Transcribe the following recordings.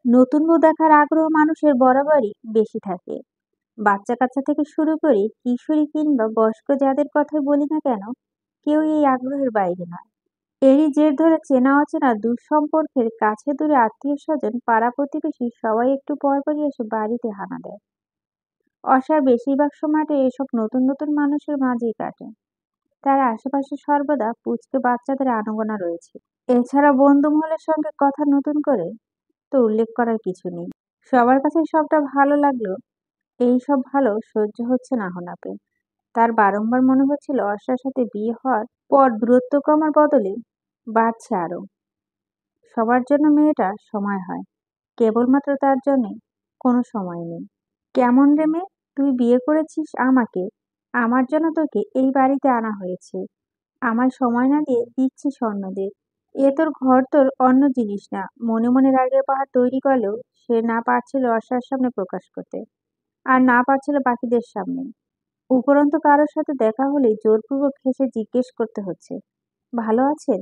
নতুন বউ দেখার আগ্রহ মানুষের বরাবরই বেশি থাকে। বাচ্চা কাচ্চা থেকে শুরু করে কিশোরী কিংবা বয়স্ক যাদের কথাই বলি না কেন, কেউ এই আগ্রহের বাইরে নয়। এরই জের ধরে চেনা অচেনা দূর সম্পর্কের কাছে দূরে আত্মীয় স্বজন পাড়া প্রতিবেশী সবাই একটু পরপরই এসে বাড়িতে হানা দেয়। অসার বেশিরভাগ সময়টা এসব নতুন নতুন মানুষের মাঝেই কাটে। তার আশেপাশে সর্বদা পুচকে বাচ্চাদের আনাগোনা রয়েছে। এছাড়া বন্ধু মহলের সঙ্গে কথা নতুন করে তো উল্লেখ করার কিছু নেই। সবার কাছে সবটা ভালো লাগলো, এই সব ভালো সহ্য হচ্ছে না হোনাপে। তার বারংবার মনে হচ্ছিল অর্ষার সাথে বিয়ে হওয়ার পর দূরত্ব কমার বদলে বাড়ছে আরো। সবার জন্য মেয়েটা সময় হয়, কেবলমাত্র তার জন্য কোনো সময় নেই। কেমন রে মেয়ে, তুই বিয়ে করেছিস আমাকে, আমার জন্য তোকে এই বাড়িতে আনা হয়েছে, আমায় সময় না দিয়ে দিচ্ছিস অন্যদের। এ তোর ঘর, তোর অন্য জিনিস না। মনে মনে রাগের পাহাড় তৈরি করলেও সে না পারছিল অর্ষার সামনে প্রকাশ করতে, আর না পারছিল বাকিদের সামনে। উপরন্তু কারোর সাথে দেখা হলেই জোরপূর্বক হেসে জিজ্ঞেস করতে হচ্ছে, ভালো আছেন?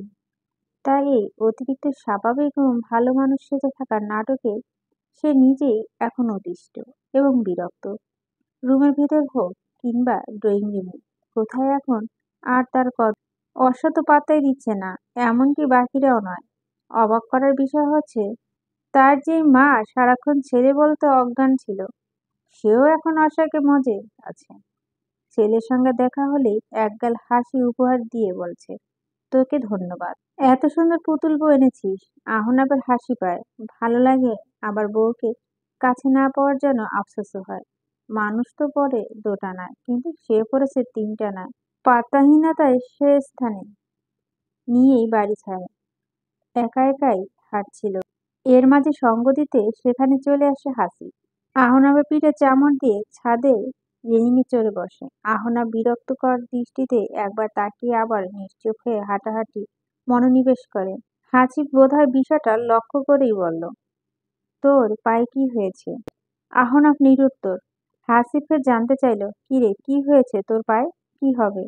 তাই এই অতিরিক্ত স্বাভাবিক এবং ভালো মানুষ সেজে থাকার নাটকে সে নিজেই এখন অতিষ্ঠ এবং বিরক্ত। রুমের ভেতর হোক কিংবা ড্রয়িং রুমে, কোথায় এখন আর তার কথা। অর্ষ তো পাত্তাই দিচ্ছে না, এমনকি বাকিরাও নয়। অবাক করার বিষয় হচ্ছে, তার যে মা সারাক্ষণ ছেলে বলতে অজ্ঞান ছিল, সেও এখন আশাকে মজে আছে। ছেলের সঙ্গে দেখা হলেই একগাল হাসি উপহার দিয়ে বলছে, তোকে ধন্যবাদ, এত সুন্দর পুতুল বউ এনেছিস। আহনাবের হাসি পায়, ভালো লাগে, আবার বউকে কাছে না পাওয়ার জন্য আফসোসও হয়। মানুষ তো পড়ে দোটানায়, কিন্তু সে পড়েছে তিনটানায়। পাতাহীনতায় সে স্থানে নিয়েই বাড়ি ছাড়ে, একা একাই হাঁটছিল। এর মাঝে সঙ্গ দিতে সেখানে চলে আসে হাসি। আহনাবের পিঠে চামড় দিয়ে ছাদে রেলিংয়ে চড়ে বসে। আহনাব বিরক্তকর দৃষ্টিতে একবার তাকিয়ে আবার নিশ্চুপ হয়ে হাঁটাহাঁটি মনোনিবেশ করে। হাসিব বোধহয় বিষয়টা লক্ষ্য করেই বলল, তোর পায়ে কি হয়েছে? আহনাব নিরুত্তর। হাসিব ফের জানতে চাইল, কিরে, কি হয়েছে তোর পায়ে? কি হবে?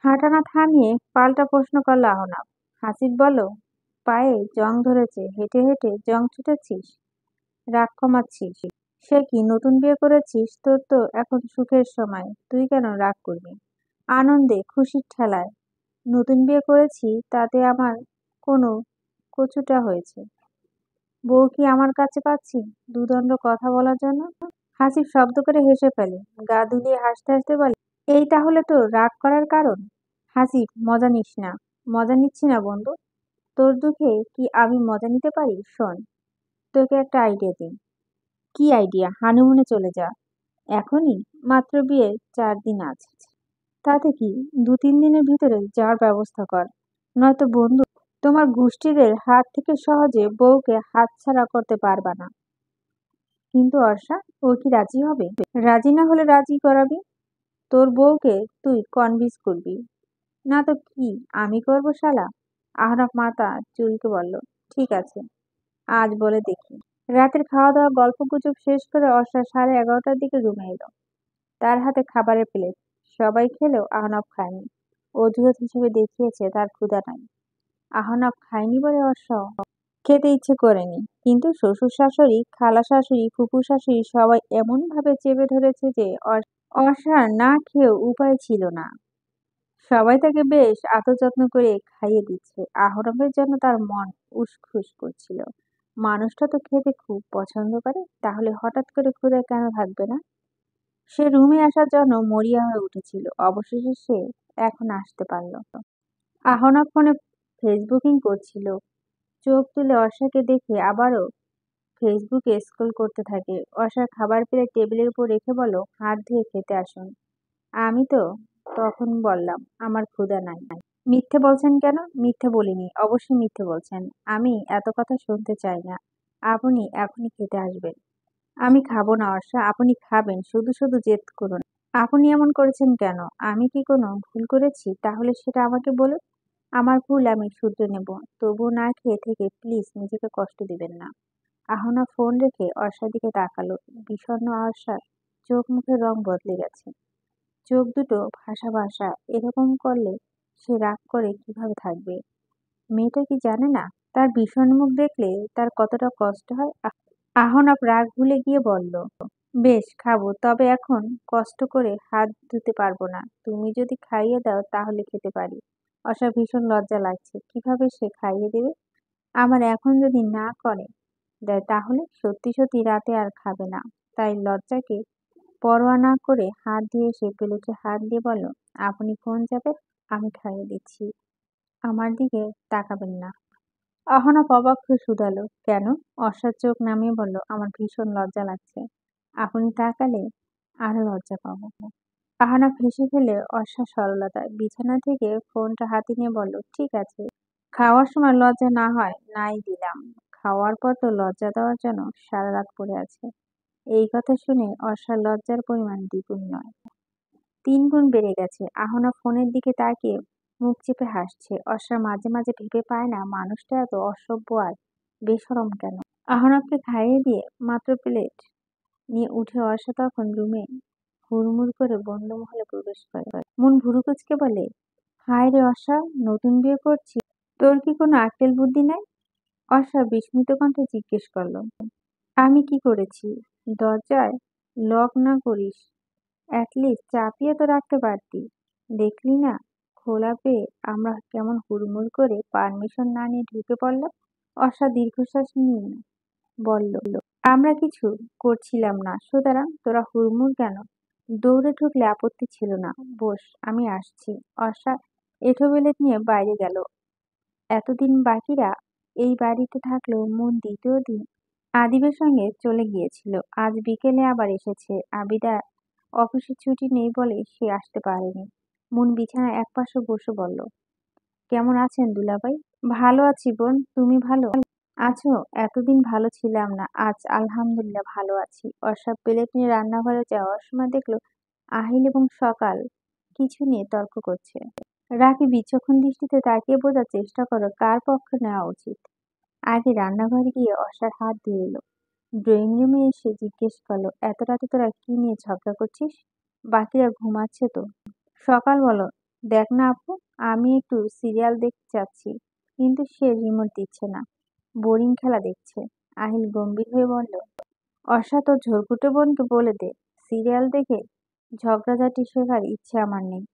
হাঁটা না থামিয়ে পাল্টা প্রশ্ন করল আহনাব। হাসিব বলল, পায়ে জং ধরেছে, হেঁটে হেঁটে জং ছুটেছিস, রাগ কমাচ্ছিস। সে কি, নতুন বিয়ে করেছিস? তোর তো এখন সুখের সময়, তুই কেন রাগ করবি? আনন্দে খুশির ঠেলায় নতুন বিয়ে করেছি, তাতে আমার কোনো কচুটা হয়েছে? বউ কি আমার কাছে পাচ্ছি দুদণ্ড কথা বলার জন্য? হাসিব শব্দ করে হেসে ফেলে, গা দুলিয়ে হাসতে হাসতে বলে, এই তাহলে তোর রাগ করার কারণ? হাসিব, মজা নিস না। মজা নিচ্ছি না বন্ধু, তোর দুঃখে কি আমি মজা নিতে পারি? শোন, তোকে একটা আইডিয়া দিই। কি আইডিয়া? হানিমুনে চলে যা এখনই, মাত্র বিয়ের 4 দিন আছে। তাতে কি, 2-3 দিনের ভিতরে যাওয়ার ব্যবস্থা কর। নয়তো বন্ধু, তোমার গোষ্ঠীদের হাত থেকে সহজে বউকে হাতছাড়া করতে পারবা না। কিন্তু অর্ষা, ও কি রাজি হবে? রাজি না হলে রাজি করাবি। তোর বউকে তুই কনভিন্স করবি, না তো কি আমি করব শালা? আহনাফ মাথা চুলকে বলল, ঠিক আছে, আজ বলে দেখি। রাতের খাওয়া দাওয়া গল্পগুজব শেষ করে অর্ষা 11:30টার দিকে রুমে এলো। তার হাতে খাবারের প্লেট। সবাই খেলেও আহনাফ খায়নি। অজুহাত হিসেবে দেখিয়েছে তার ক্ষুধা নাই। আহনাফ খায়নি বলে অর্ষ খেতে ইচ্ছে করেনি। কিন্তু শ্বশুর শাশুড়ি, খালা শাশুড়ি, ফুপু শাশুড়ি সবাই এমন ভাবে চেপে ধরেছে যে অর্ষার না খেয়েও উপায় ছিল না। সবাই তাকে বেশ আদর যত্ন করে খাইয়ে দিচ্ছে। আহরমের জন্য তার মন উসখুস করছিল। মানুষটা তো খেতে খুব পছন্দ করে, তাহলে হঠাৎ করে ক্ষুধা কেন থাকবে না? সে রুমে আসার জন্য মরিয়া হয়ে উঠেছিল। অবশেষে সে এখন আসতে পারল। আহনাব ফোনে ফেসবুকিং করছিল। চোখ তুলে অর্ষাকে দেখে আবারও ফেসবুকে স্ক্রল করতে থাকে। অর্ষার খাবার প্লেট টেবিলের উপর রেখে বলল, হাত ধুয়ে খেতে আসুন। আমি তো তখন বললাম আমার ক্ষুধা নাই। মিথ্যে বলছেন কেন? মিথ্যে বলিনি, অবশ্যই মিথ্যে বলছেন। আমি এত কথা শুনতে চাই না। আপনি এখনই খেতে আসবেন। আমি খাবো না অর্ষা, আপনি খাবেন, শুধু শুধু জেদ করুন। আপনি এমন করেছেন কেন? আমি কি কোনো ভুল করেছি? তাহলে সেটা আমাকে বলুন। আমার ভুল আমি শুধরে নেব। তবু না খেয়ে থেকে প্লিজ নিজেকে কষ্ট দিবেন না। আহনা ফোন রেখে অর্ষার দিকে তাকালো। বিষণ্ণ অর্ষার চোখ মুখের রং বদলে গেছে। চোখ দুটো ভাসা ভাসা। এরকম করলে সে রাগ করে কিভাবে থাকবে? মেয়েটা কি জানে না তার বিষণ্ণ মুখ দেখলে তার কতটা কষ্ট হয়। আহনাফ রাগ ভুলে গিয়ে বলল, বেশ খাবো, তবে এখন কষ্ট করে হাত ধুতে পারবো না। তুমি যদি খাইয়ে দাও তাহলে খেতে পারি। অসার ভীষণ লজ্জা লাগছে, কিভাবে সে খাইয়ে দেবে। আমার এখন যদি না করে দেয় তাহলে সত্যি সত্যি রাতে আর খাবে না। তাই লজ্জাকে পরোয়া না করে হাত দিয়ে সে প্লেটে হাত দিয়ে বলল, আপনি কোন যাবে, আমি খাইয়ে দিচ্ছি, আমার দিকে তাকাবেন না। অহনা অবাক হয়ে শুধালো, কেন? অর্ষার চোখ নামিয়ে বলল, আমার ভীষণ লজ্জা লাগছে, আপনি তাকালে আরো লজ্জা পাবো। আহনাফ হেসে ফেলে অর্ষার সরলতায় বিছানা থেকে ফোনটা হাতে নিয়ে বলল, ঠিক আছে, খাওয়ার সময় লজ্জা না হয় নাই দিলাম, খাওয়ার পর তো লজ্জা দেওয়ার জন্য সারা রাত পড়ে আছে। এই কথা শুনে অর্ষার লজ্জার পরিমাণ দ্বিগুণ নয়, 3 গুণ বেড়ে গেছে। আহনা ফোনের দিকে তাকিয়ে মুখ চেপে হাসছে। অর্ষা মাঝে মাঝে ভেবে পায় না মানুষটা এত অসভ্য আর বেশরম কেন। আহনাফকে খাইয়ে দিয়ে মাত্র প্লেট নিয়ে উঠে অর্ষা তখন রুমে হুড়মুড় করে বন্ধ মহলে প্রবেশ করে। মন ভুরু কুচকে বলে, হায় রে অর্ষা, নতুন বিয়ে করছি, তোর কি কোনো আক্কেল বুদ্ধি নাই? অর্ষা বিস্মিত কণ্ঠে জিজ্ঞেস করলো, আমি কি করেছি? দরজায় লক না করিস, অ্যাটলিস্ট চাপিয়ে তো রাখতে পারতি। দেখলি না খোলা পেয়ে আমরা কেমন হুড়মুড় করে পারমিশন না নিয়ে ঢুকে পড়লাম। অর্ষা দীর্ঘশ্বাস নিয়ে বলল, আমরা কিছু করছিলাম না, সুতরাং তোরা হুড়মুড় কেন? দৌড়ে ঢুকলে আপত্তি ছিল না। বস, আমি আসছি। অর্ষা এঁঠো বিলেত নিয়ে বাইরে গেল। এতদিন বাকিরা এই বাড়িতে থাকলেও মন দ্বিতীয় দিন আদিবের সঙ্গে চলে গিয়েছিল। আজ বিকেলে আবার এসেছে। আবিদা অফিসে ছুটি নেই বলে সে আসতে পারেনি। মন বিছানায় একপাশে বসে বলল, কেমন আছেন দুলাভাই? ভালো আছি বোন, তুমি ভালো আছো? এতদিন ভালো ছিলাম না, আজ আলহামদুলিল্লাহ ভালো আছি। অর্ষা প্লেট নিয়ে রান্নাঘরে যাওয়ার সময় দেখলো আহিল এবং সকাল কিছু নিয়ে তর্ক করছে। রাকি বিচক্ষণ দৃষ্টিতে তাকিয়ে বোঝার চেষ্টা করো কার পক্ষ নেওয়া উচিত। আগে রান্নাঘরে গিয়ে অর্ষার হাত ধুয়ে এলো। ড্রয়িং রুমে এসে জিজ্ঞেস করলো, এত রাতে তোরা কি নিয়ে ঝগড়া করছিস? বাকিরা ঘুমাচ্ছে তো। সকাল বলো, দেখ না আপু, আমি একটু সিরিয়াল দেখতে চাচ্ছি, কিন্তু সে রিমোট দিচ্ছে না, বোরিং খেলা দেখছে। আহিল গম্ভীর হয়ে বলল, অর্ষা তোর ঝড়কুটে বোনকে বলে দে সিরিয়াল দেখে ঝগড়াঝাটি শেখার ইচ্ছে আমার নেই।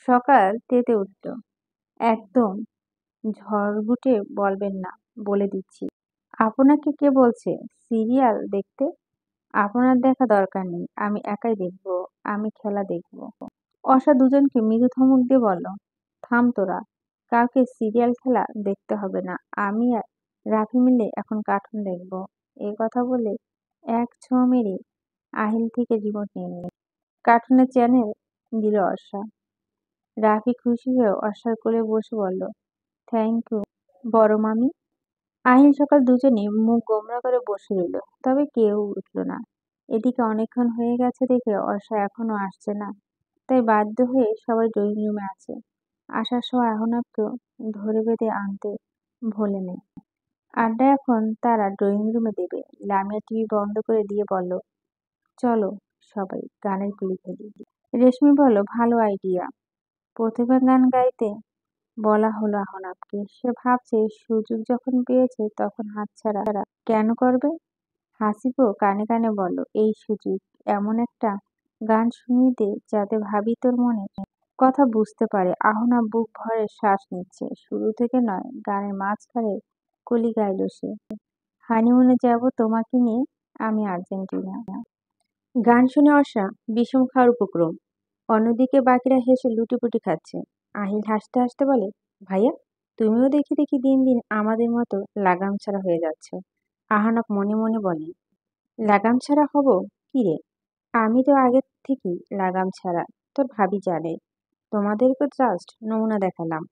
সকাল তেতে উঠল, একদম ঝড়গুটে বলবেন না, বলে দিচ্ছি। আপনাকে কে বলছে সিরিয়াল দেখতে? আপনার দেখা দরকার নেই, আমি একাই দেখব, আমি খেলা দেখব। অর্ষা দুজনকে মৃদু ধমক দিয়ে বলল, থাম তোরা, কাউকে সিরিয়াল খেলা দেখতে হবে না, আমি আর রাফি মিলে এখন কার্টুন দেখব। এই কথা বলে এক ছোঁ মেরে আহিল থেকে রিমোট নিয়ে নিল। কার্টুনের চ্যানেল দিল অর্ষা। রাফি খুশি হয়ে অর্ষার কোলে বসে বলল, থ্যাংক ইউ বড় মামি। আহিল সকাল দুজনেই মুখ গোমড়া করে বসে রইল, তবে কেউ উঠল না। এদিকে অনেকক্ষণ হয়ে গেছে দেখে অর্ষা এখনো আসছে না, তাই বাধ্য হয়ে সবাই ড্রয়িং রুমে আছে। আসার সময় আহনাবকেও ধরে বেঁধে আনতে ভোলেনি। আড্ডা এখন তারা ড্রয়িং রুমে দেবে। লামিয়া টিভি বন্ধ করে দিয়ে বলল, চলো সবাই গানের ক্লিপ ফেলি। রেশমি বলল, ভালো আইডিয়া। প্রতিভা গান গাইতে বলা হলো আহনাবকে। সে ভাবছে সুযোগ যখন পেয়েছে তখন হাতছাড়া কেন করবে। হাসিবও কানে কানে বলল, এই সুযোগ, এমন একটা গান শুনিয়ে দে যাতে ভাবি তোর মনে কথা বুঝতে পারে। আহনা বুক ভরে শ্বাস নিচ্ছে। শুরু থেকে নয়, গানের মাঝখানে কলি গাইল সে, হানিমুনে যাব তোমাকে নিয়ে আমি আর্জেন্টিনা। গান শুনে অর্ষা বিষম খাওয়ার উপক্রম। অন্যদিকে বাকিরা হেসে লুটিপুটি খাচ্ছে। আহিল হাসতে হাসতে বলে, ভাইয়া, তুমিও দেখি দেখি দিন দিন আমাদের মতো লাগাম ছাড়া হয়ে যাচ্ছ। আহনাফ মনে মনে বলে, লাগাম ছাড়া হব কি রে? আমি তো আগে থেকেই লাগাম ছাড়া, তোর ভাবি জানে। তোমাদেরকে জাস্ট নমুনা দেখালাম।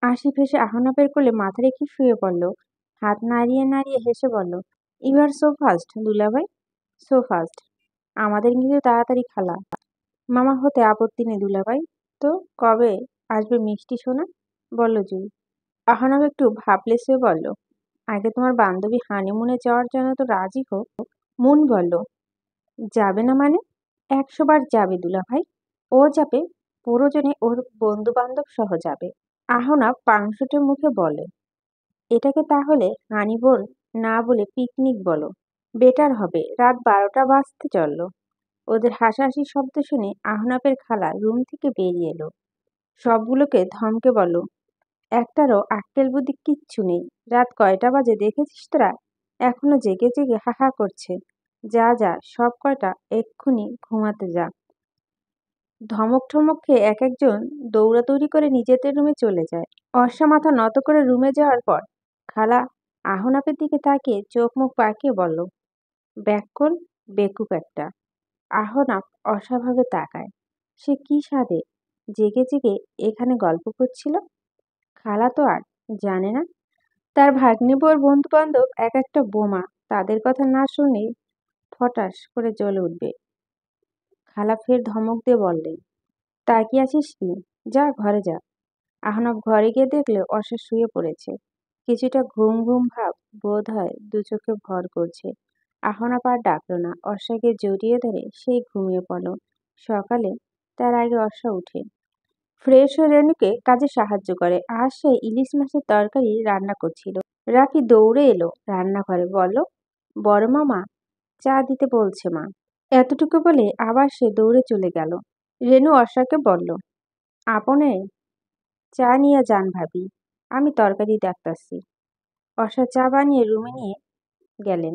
আসিফ হেসে আহনাফের কোলে মাথা রেখে শুয়ে পড়ল। হাত নাড়িয়ে নাড়িয়ে হেসে বলল, ইউ আর সো ফাস্ট দুলাভাই, সো ফাস্ট। আমাদের কিন্তু তাড়াতাড়ি খালা মামা হতে আপত্তি নেই দুলাভাই। তো কবে আসবে মিষ্টি সোনা? বলল জুই। আহনাফ একটু ভাবলেস হয়ে বলল, আগে তোমার বান্ধবী হানিমুনে যাওয়ার জন্য তো রাজি হোক। মুন বলল, যাবে না মানে? 100 বার যাবে দুলাভাই। ও যাবে, প্রয়োজনে ওর বন্ধু বান্ধব সহ যাবে। আহনাফ পাংশুটে মুখে বলে, এটাকে তাহলে হানিমুন না বলে পিকনিক বলো। বেটার হবে। রাত 12টা বাজতে চলল। ওদের হাসাহাসি শব্দ শুনে আহনাফের খালা রুম থেকে বেরিয়ে এলো। সবগুলোকে ধমকে বলল, একটারও আক্কেল বুদ্ধি কিচ্ছু নেই। রাত কয়টা বাজে দেখেছিস তোরা? এখনো জেগে জেগে হাহা করছে। যা যা সব কয়টা এক্ষুনি ঘুমাতে যা। ধমক ঠমক খেয়ে এক একজন দৌড়াদৌড়ি করে নিজেদের রুমে চলে যায়। অর্ষা মাথা নত করে রুমে যাওয়ার পর খালা আহনাফের দিকে তাকিয়ে চোখ মুখ পাকিয়ে বলল, ব্যাকুল বেকুব একটা। আহনাফ অস্বাভাবে তাকায়। সে কি সাধে জেগে জেগে এখানে গল্প করছিল? খালা তো আর জানে না তার ভাগ্নে বউর বন্ধু বান্ধব এক একটা বোমা, তাদের কথা না শুনলেই ফটাস করে জ্বলে উঠবে। খালা ফের ধমক দিয়ে বললেন, তাকিয়ে আছিস কি? যা ঘরে যা। আহনাফ ঘরে গিয়ে দেখলে অর্ষা শুয়ে পড়েছে। কিছুটা ঘুম ঘুম ভাব বোধ হয়, দু চোখে ভর করছে। আহনাফ আর ডাকল না। অর্ষাকে জড়িয়ে ধরে সেই ঘুমিয়ে পড়ল। সকালে তার আগে অর্ষা উঠে ফ্রেশ হয়ে রেনুকে কাজে সাহায্য করে। আর সে ইলিশ মাছের তরকারি রান্না করছিল। রাফি দৌড়ে এলো রান্নাঘরে, বলল, বড় মামা চা দিতে বলছে মা। এতটুকু বলে আবার সে দৌড়ে চলে গেল। রেনু অর্ষাকে বলল, আপনে চা নিয়ে যান ভাবি, আমি তরকারি দেখতাছি। অর্ষা চা বানিয়ে রুমে নিয়ে গেলেন।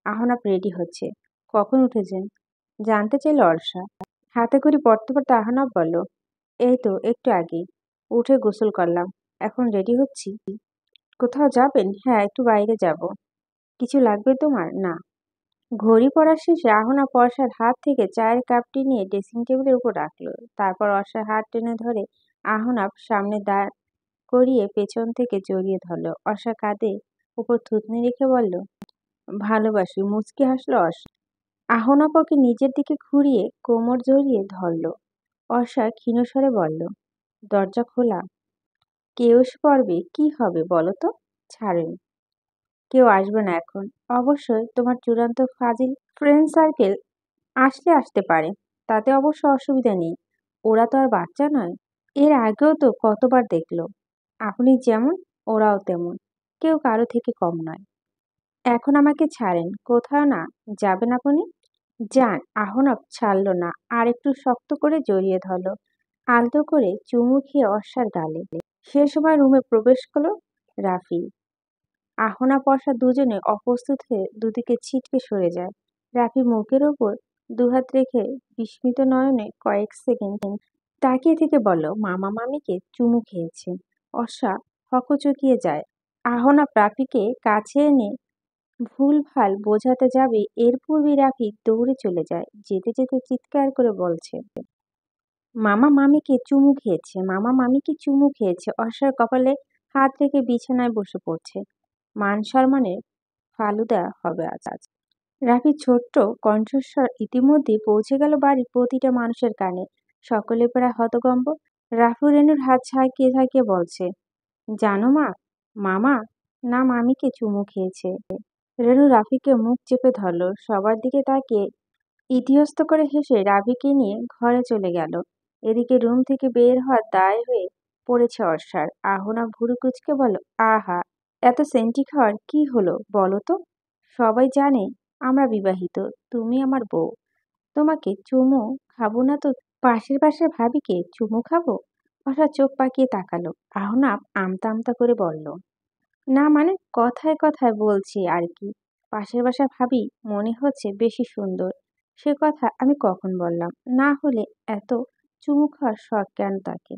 আহনাফ রেডি হচ্ছে। কখন উঠেছেন জানতে চাইল অর্ষা। হাতে ঘড়ি পড়তে পড়তে আহনাফ বলল, এই তো একটু আগেই উঠে গোসল করলাম, এখন রেডি হচ্ছি। কোথাও যাবেন? হ্যাঁ, একটু বাইরে যাব। কিছু লাগবে তোমার? না। ঘড়ি পড়ার শেষে আহনাফ অর্ষার হাত থেকে চায়ের কাপটি নিয়ে ড্রেসিং টেবিলের উপর রাখলো। তারপর অর্ষার হাত টেনে ধরে আহনাফ সামনে দাঁড় করিয়ে পেছন থেকে জড়িয়ে ধরল। অর্ষা কাঁধে উপর থুতনি রেখে বলল, ভালোবাসি। মুচকি হাসলো অর্ষা। আহনাফ ওকে নিজের দিকে ঘুরিয়ে কোমর জড়িয়ে ধরল। অর্ষা ক্ষীণস্বরে বলল, দরজা খোলা। কেউ এসে পড়বে। কি হবে বলো তো? ছাড়েন। কেউ আসবে না এখন। অবশ্যই তোমার চূড়ান্ত ফাজিল ফ্রেন্ড সার্কেল আসলে আসতে পারে, তাতে অবশ্য অসুবিধা নেই। ওরা তো আর বাচ্চা নয়। এর আগেও তো কতবার দেখলো। আপনি যেমন ওরাও তেমন, কেউ কারো থেকে কম নয়। এখন আমাকে ছাড়েন। কোথাও না যাবেন আপনি? যান। আহনাফ ছাড়ল না, আর একটু শক্ত করে জড়িয়ে ধরল। আলতো করে চুমু খেয়ে অর্ষার গালে। সে সময় রুমে প্রবেশ করলো রাফি। আহনাফ অর্ষা দুজনে অপ্রস্তুত হয়ে দুদিকে ছিটকে সরে যায়। রাফি মুখের ওপর দুহাত রেখে বিস্মিত নয়নে কয়েক সেকেন্ড তাকিয়ে থেকে বলল, মামা মামিকে চুমু খেয়েছে। অর্ষা হকচকিয়ে যায়। আহনাফ রাফিকে কাছে এনে ভুলভাল বোঝাতে যাবে এর পূর্বেই রাফি দৌড়ে চলে যায়। যেতে যেতে চিৎকার করে বলছে, মামা মামিকে চুমু খেয়েছে, মামা মামিকে চুমু খেয়েছে। অর্ষার কপালে হাত রেখে বিছানায় বসে পড়ছে। মান সম্মানের ফালুদা হবে আজ আজ। রাফির ছোট্ট কণ্ঠস্বর ইতিমধ্যেই পৌঁছে গেল বাড়ির প্রতিটা মানুষের কানে। সকলে প্রায় হতভম্ব। রাফি রেনুর হাত ঝাঁকিয়ে ঝাঁকিয়ে বলছে, জানো মা, মামা না মামিকে চুমু খেয়েছে। রেনু রাফিকে মুখ চেপে ধরল। সবার দিকে তাকিয়ে ইতস্তত করে হেসে রাফিকে নিয়ে ঘরে চলে গেল। এদিকে রুম থেকে বের হওয়ার দায় হয়ে পড়েছে অর্ষার। আহনা ভুরু কুচকে বলল, আহা, এত সেন্টি খাওয়ার কি হলো বলো তো? সবাই জানে আমরা বিবাহিত, তুমি আমার বউ। তোমাকে চুমু খাবো না তো পাশের ভাবিকে চুমু খাবো? অর্ষা চোখ পাকিয়ে তাকালো। আহনাফ আমতা আমতা করে বলল, না মানে কথায় কথায় বলছি আর কি। পাশের বাসা ভাবি মনে হচ্ছে বেশি সুন্দর। সে কথা আমি কখন বললাম? না হলে এত চুমু খাওয়ার শখ কেন তাকে?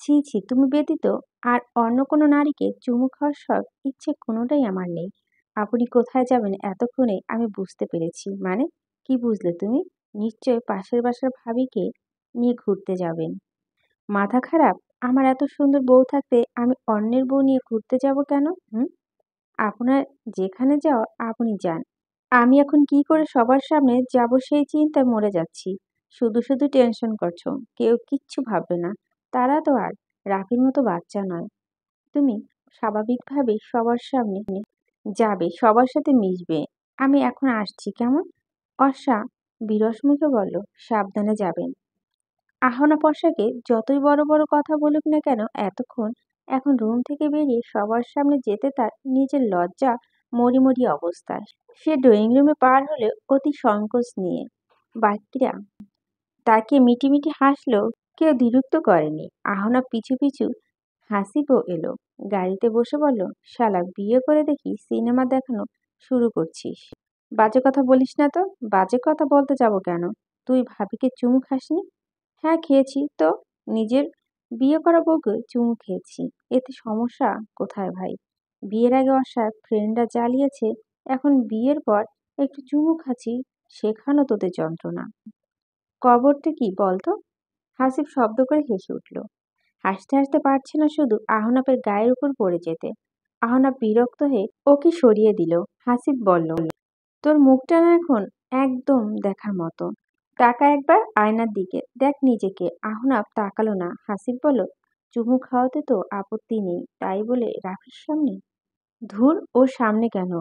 ছি ছি, তুমি ব্যতীত আর অন্য কোনো নারীকে চুমু খাওয়ার শখ ইচ্ছে কোনোটাই আমার নেই। আপনি কোথায় যাবেন এতক্ষণে আমি বুঝতে পেরেছি। মানে কি বুঝলে তুমি? নিশ্চয় পাশের বাসার ভাবিকে নিয়ে ঘুরতে যাবেন। মাথা খারাপ? আমার এত সুন্দর বউ থাকতে আমি অন্যের বউ নিয়ে ঘুরতে যাব কেন? হুম? আপনার যেখানে যাওয়া আপনি যান। আমি এখন কি করে সবার সামনে যাব সেই চিন্তায় মরে যাচ্ছি। শুধু শুধু টেনশন করছো। কেউ কিচ্ছু ভাববে না। তারা তো আর রাফির মতো বাচ্চা নয়। তুমি স্বাভাবিকভাবেই সবার সামনে যাবে, সবার সাথে মিশবে। আমি এখন আসছি কেমন? অর্ষা বিরস মুখে বলল, সাবধানে যাবেন। আহনা বর্ষাকে যতই বড় বড় কথা বলুক না কেন, এতক্ষণ এখন রুম থেকে বেরিয়ে সবার সামনে যেতে তার নিজের লজ্জা মরি অবস্থা। সে ড্রয়িং রুমে পার হলে অতি সংকোচ নিয়ে বাকিরা তাকে মিটিমিটি হাসলেও কেউ দ্বিরুক্ত করেনি। আহনা পিছু পিছু হাসিবও এলো। গাড়িতে বসে বলল, শালা বিয়ে করে দেখি সিনেমা দেখানো শুরু করছিস। বাজে কথা বলিস না তো। বাজে কথা বলতে যাব কেন? তুই ভাবিকে চুমু খাসনি? হ্যাঁ খেয়েছি তো। নিজের বিয়ে করা বউকে চুমু খেয়েছি, এতে সমস্যা কোথায় ভাই? বিয়ের আগে অসার ফ্রেন্ডরা জ্বালিয়েছে, এখন বিয়ের পর একটু চুমু খাচ্ছি, শেখানো তোদের যন্ত্রণা। কবরটা কি বলতো? হাসিব শব্দ করে হেসে উঠল। হাসতে হাসতে পারছে না শুধু আহনাপের গায়ের উপর পড়ে যেতে। আহনাপ বিরক্ত হয়ে ওকে সরিয়ে দিল। হাসিব বলল, তোর মুখটা না এখন একদম দেখার মতো। তাকা একবার আয়নার দিকে, দেখ নিজেকে। আহনাব তাকালো না। হাসিব বলল, চুমু খাওয়াতে তো আপত্তি নেই, তাই বলে রাফির সামনে? ধুর, ওর সামনে কেন?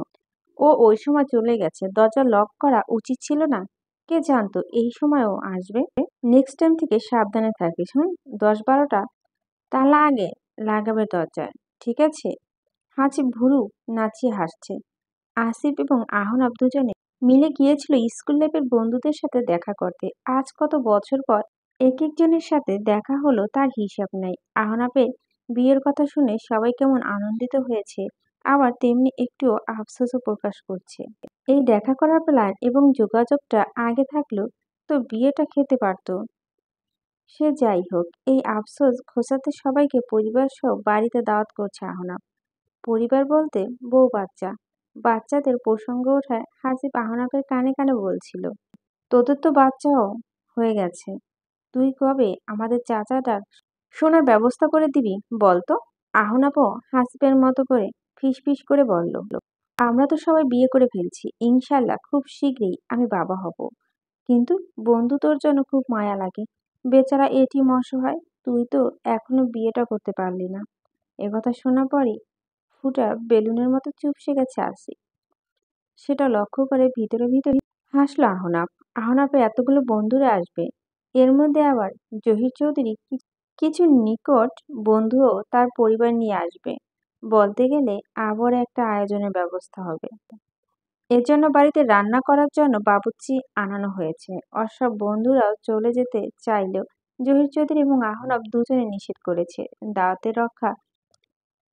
ও ওই সময় চলে গেছে, দরজা লক করা উচিত ছিল না? কে জানতো এই সময়ও আসবে? নেক্সট টাইম থেকে সাবধানে থাকিস। 10-12টা তালা আগে লাগাবে দরজায়, ঠিক আছে? হাসিব ভুরু নাচিয়ে হাসছে। আসিফ এবং আহনাব দুজনে মিলে গিয়েছিল স্কুল লাইফের বন্ধুদের সাথে দেখা করতে। আজ কত বছর পর এক একজনের সাথে দেখা হলো তার হিসাব নাই। আহনাবের বিয়ের কথা শুনে সবাই কেমন আনন্দিত হয়েছে, আবার তেমনি একটুও আফসোসও প্রকাশ করছে। এই দেখা করার প্ল্যান এবং যোগাযোগটা আগে থাকলো তো বিয়েটা খেতে পারতো। সে যাই হোক, এই আফসোস ঘোচাতে সবাইকে পরিবার সহ বাড়িতে দাওয়াত করছে আহনাব। পরিবার বলতে বউ বাচ্চা। বাচ্চাদের প্রসঙ্গ ওঠায় হাসিব আহনাফের কানে কানে বলছিল, তোদের তো বাচ্চাও হয়ে গেছে, তুই কবে আমাদের চাচাটার শোনার ব্যবস্থা করে দিবি বলতো? আহনাফও হাসিবের মতো করে ফিসফিস করে বলল, আমরা তো সবাই বিয়ে করে ফেলছি, ইনশাল্লাহ খুব শীঘ্রই আমি বাবা হব। কিন্তু বন্ধু তোর জন্য খুব মায়া লাগে, বেচারা এটিম অসহায়, তুই তো এখনো বিয়েটা করতে পারলি না। একথা শোনা পরে ফুটা বেলুনের মতো চুপসে গেছে আসি। সেটা লক্ষ্য করে ভিতরে ভিতরে হাসলো আহনাফ। আহনাফের এতগুলো বন্ধুরা আসবে, এর মধ্যে আবার জহির চৌধুরী কিছু নিকট বন্ধুও তার পরিবার নিয়ে আসবে। বলতে গেলে আবার একটা আয়োজনের ব্যবস্থা হবে। এর জন্য বাড়িতে রান্না করার জন্য বাবুর্চি আনানো হয়েছে। ওর সব বন্ধুরাও চলে যেতে চাইলেও জহির চৌধুরী এবং আহনাফ দুজনে নিষেধ করেছে। দাওয়াতের রক্ষা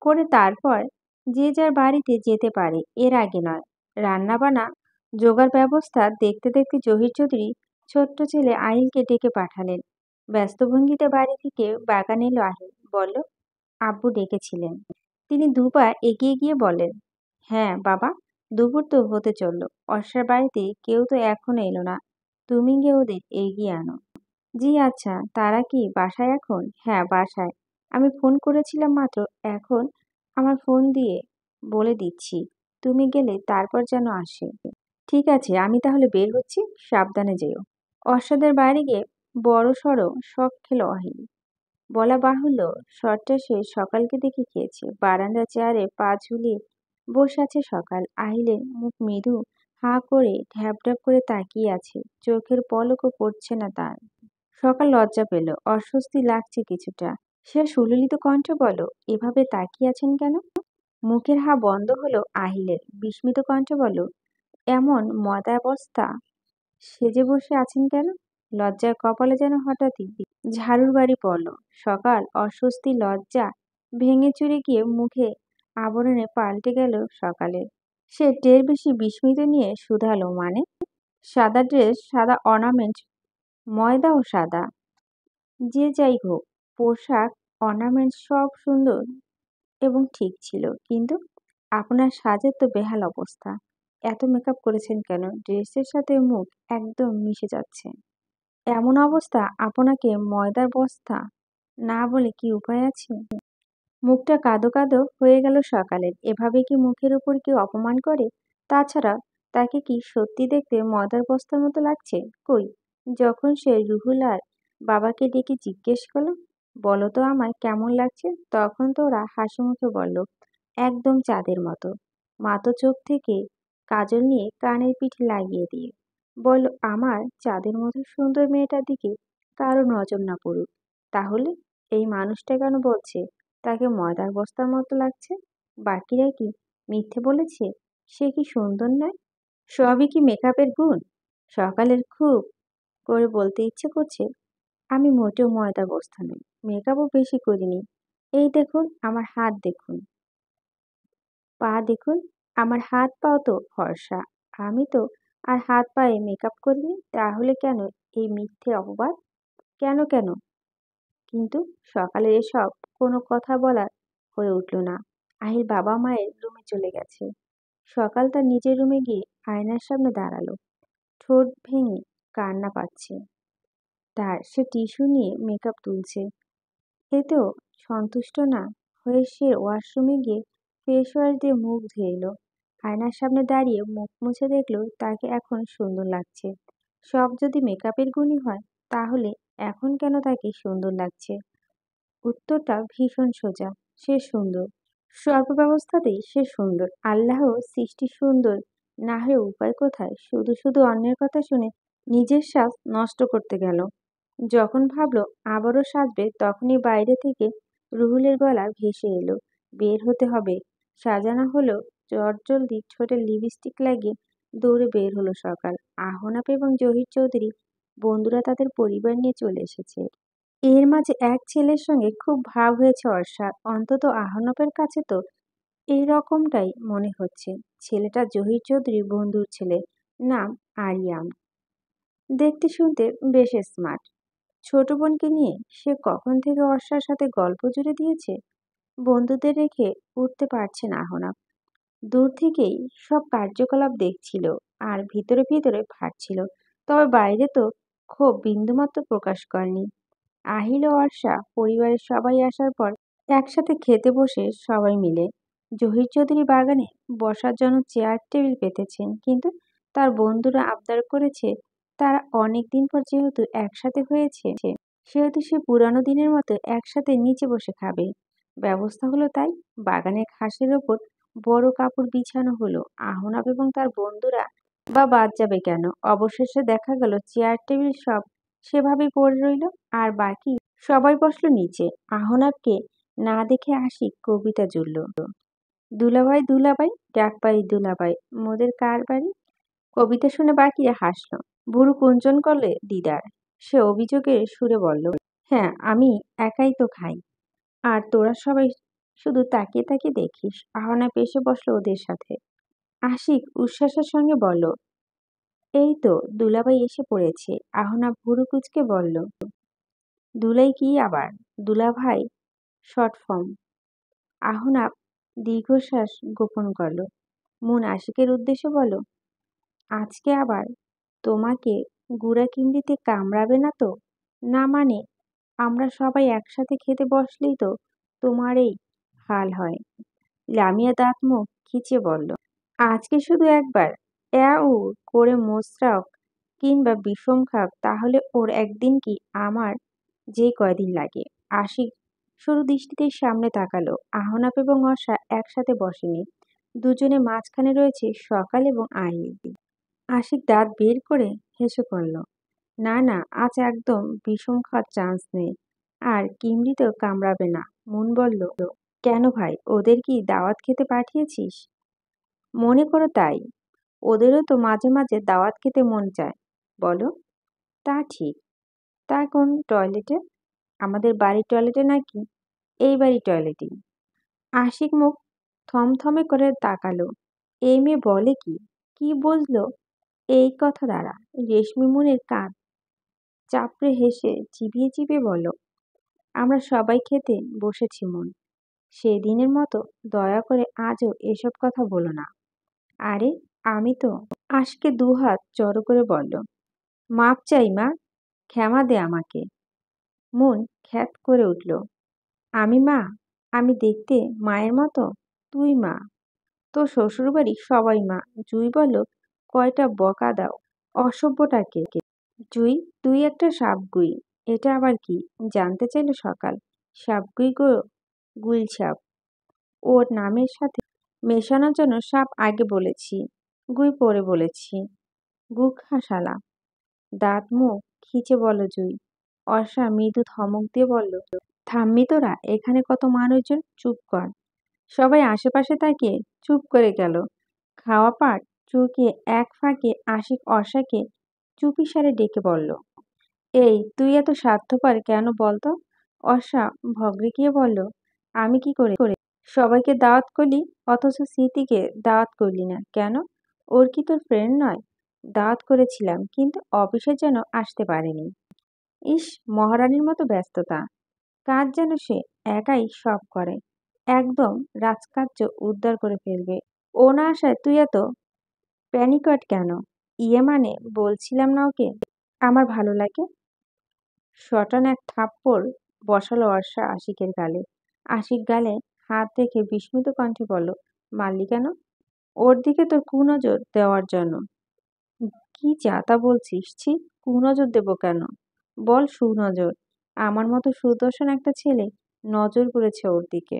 করে তারপর যে যার বাড়িতে যেতে পারে, এর আগে নয়। রান্নাবান্না জোগাড় ব্যবস্থা দেখতে দেখতে জহির চৌধুরী ছোট্ট ছেলে আহিলকে ডেকে পাঠালেন। ব্যস্ত ভঙ্গিতে বাড়ি থেকে বাগান এলো আহিল। বলল, আব্বু ডেকেছিলেন। তিনি দুপা এগিয়ে গিয়ে বললেন, হ্যাঁ বাবা, দুপুর তো হতে চললো, অর্ষার বাড়িতে কেউ তো এখনো এলো না, তুমি গিয়ে ওদের এগিয়ে আনো। জি আচ্ছা, তারা কি বাসায় এখন? হ্যাঁ বাসায়, আমি ফোন করেছিলাম মাত্র এখন। আমার ফোন দিয়ে বলে দিচ্ছি, তুমি গেলে তারপর যেন আসে। ঠিক আছে, আমি তাহলে বের হচ্ছি, সাবধানে যেও। অর্ষাদের বাইরে গিয়ে বড় সড়ো শখ খেলো অহিল। বলা বাহুল্য, শটটা সে সকালকে দেখে খেয়েছে। বারান্দা চেয়ারে পা ঝুলিয়ে বসে আছে সকাল। আহিলের মুখ মৃদু হাঁ করে ঢ্যাপ ঢ্যাপ করে তাকিয়ে আছে, চোখের পলকও পড়ছে না তার। সকাল লজ্জা পেল, অস্বস্তি লাগছে কিছুটা। সে সুললিত কণ্ঠে বলল, এভাবে তাকিয়ে আছেন কেন? মুখের হা বন্ধ হলো আহিলের। বিস্মিত কণ্ঠে বলল, এমন মদাবস্থা সেজে বসে আছেন কেন? লজ্জার কপালে যেন হঠাৎই ঝাড়ুর বাড়ি পড়ল। সকাল অস্বস্তি লজ্জা ভেঙে চুরে গিয়ে মুখে আবরণে পাল্টে গেল সকালে। সে টের বেশি বিস্মিত নিয়ে শুধালো, মানে? সাদা ড্রেস, সাদা অর্নামেন্ট, ময়দাও সাদা। যে যাই হোক, পোশাক, অর্নামেন্টস সব সুন্দর এবং ঠিক ছিল, কিন্তু আপনার সাজের তো বেহাল অবস্থা। এত মেকআপ করেছেন কেন? ড্রেসের সাথে মুখ একদম মিশে যাচ্ছে। এমন অবস্থা আপনাকে ময়দার বস্তা না বলে কি উপায় আছে? মুখটা কাঁদো কাঁদো হয়ে গেল সকালের। এভাবে কি মুখের উপর কেউ অপমান করে? তাছাড়া তাকে কি সত্যি দেখতে ময়দার বস্তার মতো লাগছে? কই, যখন সে রুহুল আর বাবাকে ডেকে জিজ্ঞেস করলো, বলো তো আমায় কেমন লাগছে, তখন তো ওরা হাসি মুখে বলল, একদম চাঁদের মতো। মাতো চোখ থেকে কাজল নিয়ে কানের পিঠে লাগিয়ে দিয়ে বলল, আমার চাঁদের মতো সুন্দর মেয়েটার দিকে কারো নজর না পড়ুক। তাহলে এই মানুষটা কেন বলছে তাকে ময়দার বস্তার মতো লাগছে। বাকিরা কি মিথ্যে বলেছে? সে কি সুন্দর নয়? সবই কি মেকআপের গুণ? সকালের খুব করে বলতে ইচ্ছে করছে, আমি মোটেও ময়দার বস্তা নই, মেকআপও বেশি করিনি। এই দেখুন আমার হাত, দেখুন পা, দেখুন আমার হাত পাও তো ফর্সা। আমি তো আর হাত পায়ে মেকআপ করিনি, তাহলে কেন এই মিথ্যে অপবাদ? কেন কেন? কিন্তু সকালের এসব কোনো কথা বলার হয়ে উঠল না। আহির বাবা মায়ের রুমে চলে গেছে। সকাল তার নিজের রুমে গিয়ে আয়নার সামনে দাঁড়ালো। ঠোঁট ভেঙে কান্না পাচ্ছে তার। সে টিস্যু নিয়ে মেকআপ তুলছে। এতেও সন্তুষ্ট না হয়ে সে ওয়াশরুমে গিয়ে ফেস ওয়াশ দিয়ে মুখ ধুয়ে এলো। আয়নার সামনে দাঁড়িয়ে মুখ মুছে দেখলো তাকে এখন সুন্দর লাগছে। সব যদি মেকআপের গুণই হয়, তাহলে এখন কেন তাকে সুন্দর লাগছে? উত্তরটা ভীষণ সোজা। সে সুন্দর। সর্বব্যবস্থাতেই সে সুন্দর। আল্লাহ সৃষ্টি সুন্দর না হয়ে উপায় কোথায়? শুধু শুধু অন্যের কথা শুনে নিজের সাজ নষ্ট করতে গেল। যখন ভাবলো আবারও সাজবে, তখনই বাইরে থেকে রুহুলের গলা ভেসে এলো, বের হতে হবে। সাজানো হলো চটজলদি ঠোঁটে লিপস্টিক লাগিয়ে দৌড়ে বের হলো সকাল। আহনাফ এবং জহির চৌধুরী বন্ধুরা তাদের পরিবার নিয়ে চলে এসেছে। এর মাঝে এক ছেলের সঙ্গে খুব ভাব হয়েছে অর্ষার। অন্তত আহনাফের কাছে তো এই রকমটাই মনে হচ্ছে। ছেলেটা জহির চৌধুরীর বন্ধুর ছেলে, নাম আরিয়াম। দেখতে শুনতে বেশ স্মার্ট। ছোট বোনকে নিয়ে সে কখন থেকে অর্ষার সাথে গল্প জুড়ে দিয়েছে। বন্ধুদের রেখে উঠতে পারছে না আহনাফ। দূর থেকেই সব কার্যকলাপ দেখছিল আর ভিতরে ভিতরে ভাবছিল, তবে বাইরে তো ক্ষোভ বিন্দুমাত্র প্রকাশ করেনি। আহিল ও অর্ষা পরিবারের সবাই আসার পর একসাথে খেতে বসে সবাই মিলে। জহির চৌধুরী বাগানে বসার জন্য চেয়ার টেবিল পেতেছেন, কিন্তু তার বন্ধুরা আবদার করেছে তারা অনেক দিন পর যেহেতু একসাথে হয়েছে, সেহেতু সে পুরানো দিনের মতো একসাথে নিচে বসে খাবে। ব্যবস্থা হলো তাই। বাগানের ঘাসের ওপর বড় কাপড় বিছানো হলো। আহনাব এবং তার বন্ধুরা বা বাদ যাবে কেন? অবশেষে দেখা গেল চেয়ার টেবিল সব সেভাবেই পড়ে রইল, আর বাকি সবাই বসলো নিচে। আহনাবকে না দেখে আশিক কবিতা জুড়ল, দুলাভাই দুলাভাই ডাক পাই দুলাভাই, মোদের কার বাড়ি? কবিতা শুনে বাকিরা হাসলো। ভুরু কুঞ্চন করলে দিদার। সে অভিযোগের সুরে বলল, হ্যাঁ আমি একাই তো খাই, আর তোরা সবাই শুধু তাকিয়ে তাকিয়ে দেখিস। আহনাব এসে বসলো ওদের সাথে। আশিক উচ্ছ্বাসের সঙ্গে বলল, এই তো দুলাভাই এসে পড়েছে। আহনাব ভুরু কুঁচকে বলল, দুলাই কি আবার? দুলাভাই শর্ট ফর্ম। আহনাব দীর্ঘশ্বাস গোপন করল। মুন আশিকের উদ্দেশ্যে বলল, আজকে আবার তোমাকে গুড়া চিংড়িতে কামড়াবে না তো? না মানে, আমরা সবাই একসাথে খেতে বসলেই তো তোমার এই হাল হয়। লামিয়া দাঁত মুখ খিচিয়ে বলল, আজকে শুধু একবার উ করে মোচড়াও কিংবা বিষম খাও, তাহলে ওর একদিন কি আমার যে কয়দিন লাগে। আশিক সরু দৃষ্টিতে সামনে তাকালো। আহনাফ এবং অর্ষা একসাথে বসেনি, দুজনে মাঝখানে রয়েছে সকাল এবং আহিল। আশিক দাঁত বের করে হেসে পড়ল, না না, আজ একদম বিষম খাওয়ার চান্স নেই, আর কিমড়িতেও কামড়াবে না। মুন বলল, কেন ভাই, ওদের কি দাওয়াত খেতে পাঠিয়েছিস? মনে করো তাই। ওদেরও তো মাঝে মাঝে দাওয়াত খেতে মন চায়, বলো। তা ঠিক। তা কোন টয়লেটে? আমাদের বাড়ির টয়লেটে নাকি এই বাড়ির টয়লেটেই? আশিক মুখ থমথমে করে তাকালো। এই মেয়ে বলে কি? কি বুঝলো এই কথা দ্বারা? রেশমি মুনের কাঁধ চাপড়ে হেসে চিবিয়ে চিবিয়ে বলল, আমরা সবাই খেতে বসেছি মুন। সেদিনের মতো দয়া করে আজও এসব কথা বলো না। আরে আমি তো। আশকে দুহাত জড়ো করে বলল, মাপ চাই মা, ক্ষমা দে আমাকে। মুন খ্যাত করে উঠল, আমি মা? আমি দেখতে মায়ের মতো? তুই মা, তোর শ্বশুরবাড়ি সবাই মা। জুই বলল, কয়টা বকা দাও অসভ্যটাকে। জুই, তুই একটা সাপগুই। এটা আবার কি? জানতে চাইল সকাল। সাপগুই গো, গুইল সাপ। ওর নামের সাথে মেশানোর জন্য সাপ আগে বলেছি, গুই পরে বলেছি। গু খা শালা। দাঁত মুখ খিচে বলল জুই। অর্ষা মৃদু ধমক দিয়ে বলল, থামবি তোরা, এখানে কত মানুষজন, চুপ কর। সবাই আশেপাশে তাকিয়ে চুপ করে গেল। খাওয়া পাট চুকিয়ে এক ফাঁকে আশিক অর্ষাকে চুপিসারে ডেকে বলল, এই তুই এত স্বার্থপর কেন বলতো? অর্ষা ভগড়ে বলল, আমি কি করে? সবাইকে দাওয়াত করলি অথচ স্মৃতিকে দাওয়াত করলি না কেন? ওর কি তোর ফ্রেন্ড নয়? দাওয়াত করেছিলাম কিন্তু অফিসে যেন আসতে পারেনি। ইস, মহারানীর মতো ব্যস্ততা। কাজ যেন সে একাই সব করে। একদম রাজকার্য উদ্ধার করে ফেলবে। ও না আসায় তুই এত প্যানিকড কেন? ইয়ে মানে বলছিলাম না ওকে আমার ভালো লাগে। সটান এক থাপ্পড় বসালো অর্ষা আশিকের গালে। আশিক গালে হাত রেখে বিস্মিত কণ্ঠে বলল, মারলি কেন? ওর দিকে তোর কুনজর দেওয়ার জন্য। কি যা তা বলছিস? ছি, কুনজর দেবো কেন? বল সুনজর। আমার মতো সুদর্শন একটা ছেলে নজর করেছে ওর দিকে।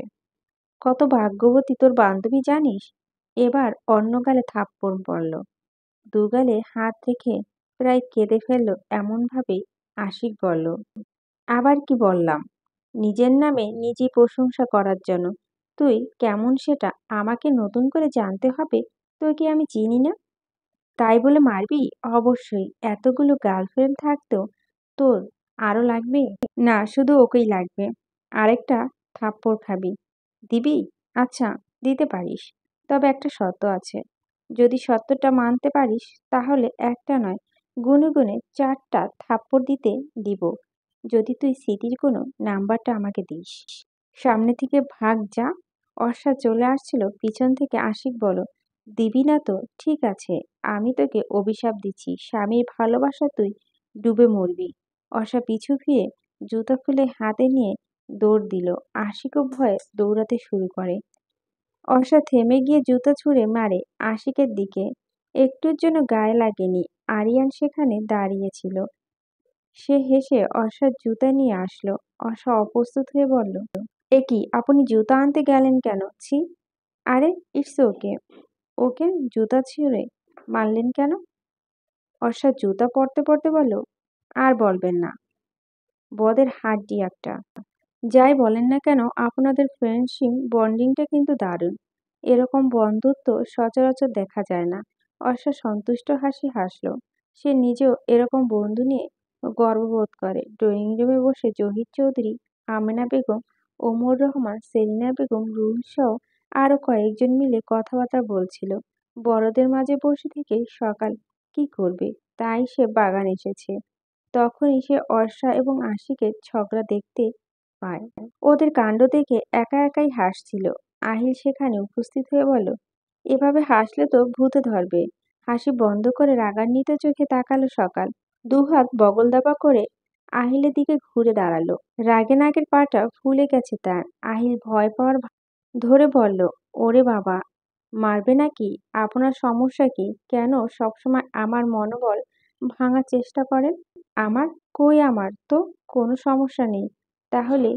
কত ভাগ্যবতী তোর বান্ধবী জানিস? এবার অন্য গালে থাপ্পড় পড়ল। দুগালে হাত রেখে প্রায় কেঁদে ফেলল এমন ভাবে আশিক বলল, আবার কি বললাম? নিজের নামে নিজেই প্রশংসা করার জন্য। তুই কেমন সেটা আমাকে নতুন করে জানতে হবে? তোকে আমি চিনি না। তাই বলে মারবি? অবশ্যই। এতগুলো গার্লফ্রেন্ড থাকতেও তোর আরো লাগবে? না, শুধু ওকেই লাগবে। আরেকটা থাপ্পড় খাবি? দিবি? আচ্ছা, দিতে পারিস। তবে একটা শর্ত আছে। যদি শর্তটা মানতে পারিস তাহলে একটা নয়, গুনে গুনে 4টা থাপ্পড় দিতে দিব। যদি তুই স্মৃতির কোনো নাম্বারটা আমাকে দিস। সামনে থেকে ভাগ যা। অর্ষা চলে আসছিল পিছন থেকে আশিক বলো, দিবি না তো? ঠিক আছে, আমি তোকে অভিশাপ দিচ্ছি, স্বামীর ভালোবাসা তুই ডুবে মরবি। অর্ষা পিছু ফিরে জুতা খুলে হাতে নিয়ে দৌড় দিল। আশিকও ভয়ে দৌড়াতে শুরু করে। অর্ষা থেমে গিয়ে জুতা ছুঁড়ে মারে আশিকের দিকে। একটুর জন্য গায়ে লাগেনি। আরিয়ান সেখানে দাঁড়িয়েছিল। সে হেসে অর্ষার জুতা নিয়ে আসলো। অর্ষা অপ্রস্তুত হয়ে বলল, এ কি, আপনি জুতা আনতে গেলেন কেন? ছি। আরে ইটস ওকে। ওকে জুতা ছুঁড়ে মারলেন কেন? অর্ষা জুতা পরতে পরতে বলল, আর বলবেন না, বদের হাড্ডি একটা। যাই বলেন না কেন, আপনাদের ফ্রেন্ডশিপ বন্ডিংটা কিন্তু দারুণ। এরকম বন্ধুত্ব সচরাচর দেখা যায় না। অর্ষা সন্তুষ্ট হাসি হাসলো। সে নিজেও এরকম বন্ধু নিয়ে গর্ববোধ করে। ড্রয়িং রুমে বসে জহির চৌধুরী, আমেনা বেগম, ওমর রহমান, সেলিনা বেগম, রুহি সহ আরো কয়েকজন মিলে কথাবার্তা বলছিল। বড়দের মাঝে বসে থেকে সকাল কি করবে, তাই সে বাগান এসেছে। তখনই সে অর্ষা এবং আশিকের ঝগড়া দেখতে পায়। ওদের কাণ্ড দেখে একা একাই হাসছিল। আহিল সেখানে উপস্থিত হয়ে বলল, এভাবে হাসলে তো ভূতে ধরবে। হাসি বন্ধ করে রাগান্বিত চোখে তাকালো সকাল। দুহাত বগল দাবা করে আহিলের দিকে ঘুরে দাঁড়ালো। রাগে নাকের পাটা ফুলে গেছে তার। আহিল ভয় পাওয়ার ধরে বলল, ওরে বাবা, মারবে নাকি? আপনার সমস্যা কি? কেন সবসময় আমার মনোবল ভাঙার চেষ্টা করেন? আমার? কই আমার তো কোনো সমস্যা নেই। তাহলে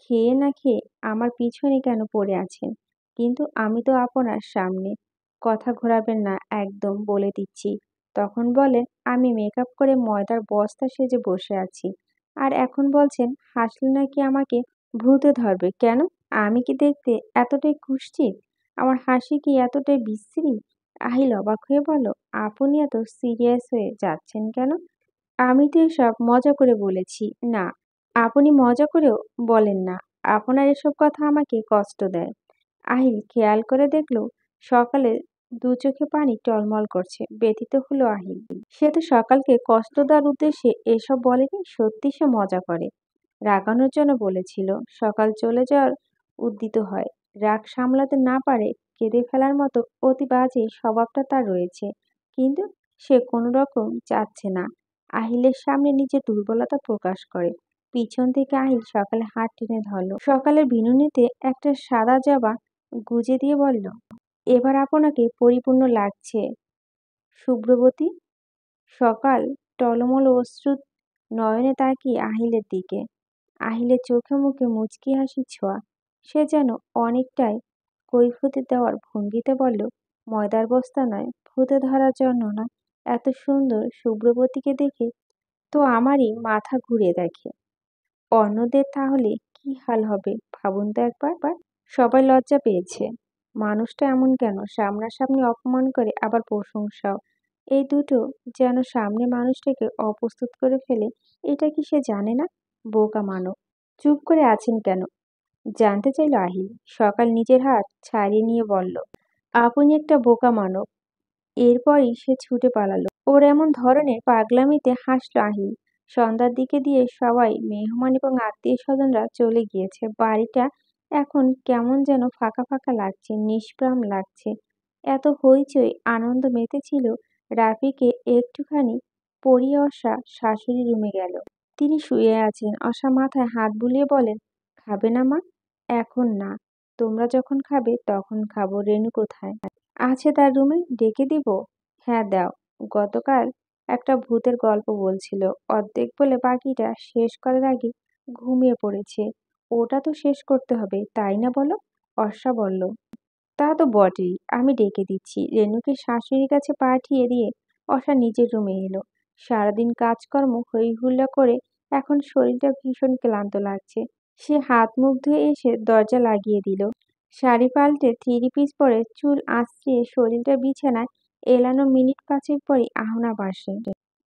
খেয়ে না খেয়ে আমার পিছনে কেন পড়ে আছেন? কিন্তু আমি তো আপনার সামনে। কথা ঘোরাবেন না একদম, বলে দিচ্ছি। তখন বলেন আমি মেকআপ করে ময়দার বস্তা সেজে বসে আছি। আর এখন বলছেন হাসলে নাকি আমাকে ভূতে ধরবে। কেন? আমি কি দেখতে এতটাই কুৎসিত? আমার হাসি কি এতটাই বিশ্রী? আহিল অবাক হয়ে বলল, আপনি এত সিরিয়াস হয়ে যাচ্ছেন কেন? আমি তো এসব মজা করে বলেছি। না, আপনি মজা করেও বলেন না। আপনার এসব কথা আমাকে কষ্ট দেয়। আহিল খেয়াল করে দেখল সকালে দু চোখে পানি টলমল করছে। ব্যথিত হলো আহিল। সে তো সকালকে কষ্ট দেওয়ার উদ্দেশ্যে এসব বলেনি, সত্যি সে মজা করে। রাগানোর জন্য বলেছিল। সকাল চলে যাওয়ার উদ্যত হয়। রাগ সামলাতে না পারে কেঁদে ফেলার মতো অতি বাজে স্বভাবটা তার রয়েছে। কিন্তু সে কোনো রকম চাচ্ছে না আহিলের সামনে নিজের দুর্বলতা প্রকাশ করে। পিছন থেকে আহিল সকালে হাত টেনে ধরল। সকালের বিনুনিতে একটা সাদা জবা গুজে দিয়ে বলল, এবার আপনাকে পরিপূর্ণ লাগছে শুভ্রবতী। সকাল টলমল অশ্রু নয়নে তাকিয়ে আহিলের দিকে। আহিলের চোখে মুখে মুচকি হাসির ছোঁয়া। সে যেন অনেকটাই কৈফিয়ত দেওয়ার ভঙ্গিতে বলল, ময়দার বস্তা নয়, ভূতে ধরার জন্য না। এত সুন্দর শুভ্রবতীকে দেখে তো আমারই মাথা ঘুরে দেখে। অন্যদের তাহলে কি কি হাল হবে ভাবুন তো একবার। সবাই লজ্জা পেয়েছে। মানুষটা এমন কেন? সামনাসামনি অপমান করে আবার প্রশংসাও। এই দুটো যেন সামনে মানুষটাকে অপ্রস্তুত করে ফেলে। এটা কি সে জানে না? বোকা মানব। চুপ করে আছেন কেন? জানতে চাইল আহিল। সকাল নিজের হাত ছাড়িয়ে নিয়ে বলল, আপনি একটা বোকা মানব। এরপরই সে ছুটে পালালো। ওর এমন ধরনের পাগলামিতে হাসল আহিল। সন্ধ্যার দিকে দিয়ে সবাই মেহমান এবং আত্মীয় স্বজনরা চলে গিয়েছে। বাড়িটা এখন কেমন যেন ফাঁকা ফাঁকা লাগছে, নিষ্প্রাণ লাগছে। এত হইচই আনন্দ মেতেছিল। রাফিকে একটুখানি পরিয়ে অসা শাশুড়ি রুমে গেল। তিনি শুয়ে আছেন। অসা মাথায় হাত বুলিয়ে বলেন, খাবে না মা? এখন না, তোমরা যখন খাবে তখন খাবো। রেনু কোথায়? আছে তার রুমে, ডেকে দিব? হ্যাঁ দাও। গতকাল একটা ভূতের গল্প বলছিল, অর্ধেক বলে বাকিটা শেষ করার আগে ঘুমিয়ে পড়েছে। ওটা তো শেষ করতে হবে, তাই না বলো? অর্ষা বলল। তা তো বটেই, আমি ডেকে দিচ্ছি। রেনুকে শাশুড়ির কাছে পাঠিয়ে দিয়ে অর্ষা নিজের রুমে এলো। সারাদিন কাজকর্ম হই হুল্লা করে এখন শরীরটা ভীষণ ক্লান্ত লাগছে। সে হাত মুখ ধুয়ে এসে দরজা লাগিয়ে দিল। শাড়ি পাল্টে থ্রি পিস পরে চুল আঁচড়িয়ে শরীরটা বিছানায় এলানো মিনিট পাঁচেক পরই আহনা বাসে।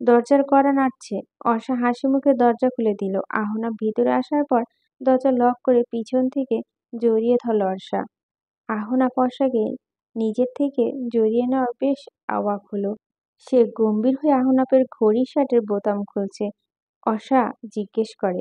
দরজার কড়া নাড়ছে। অর্ষা হাসি মুখে দরজা খুলে দিল। আহনা ভিতরে আসার পর দরজা লক করে পিছন থেকে জড়িয়ে ধরল অর্ষা। আহনা ফর্সাকে নিজের থেকে জড়িয়ে নেওয়া বেশ অবাক হলো। সে গম্ভীর হয়ে আহনাপের ঘড়ির শার্টের বোতাম খুলছে। অর্ষা জিজ্ঞেস করে,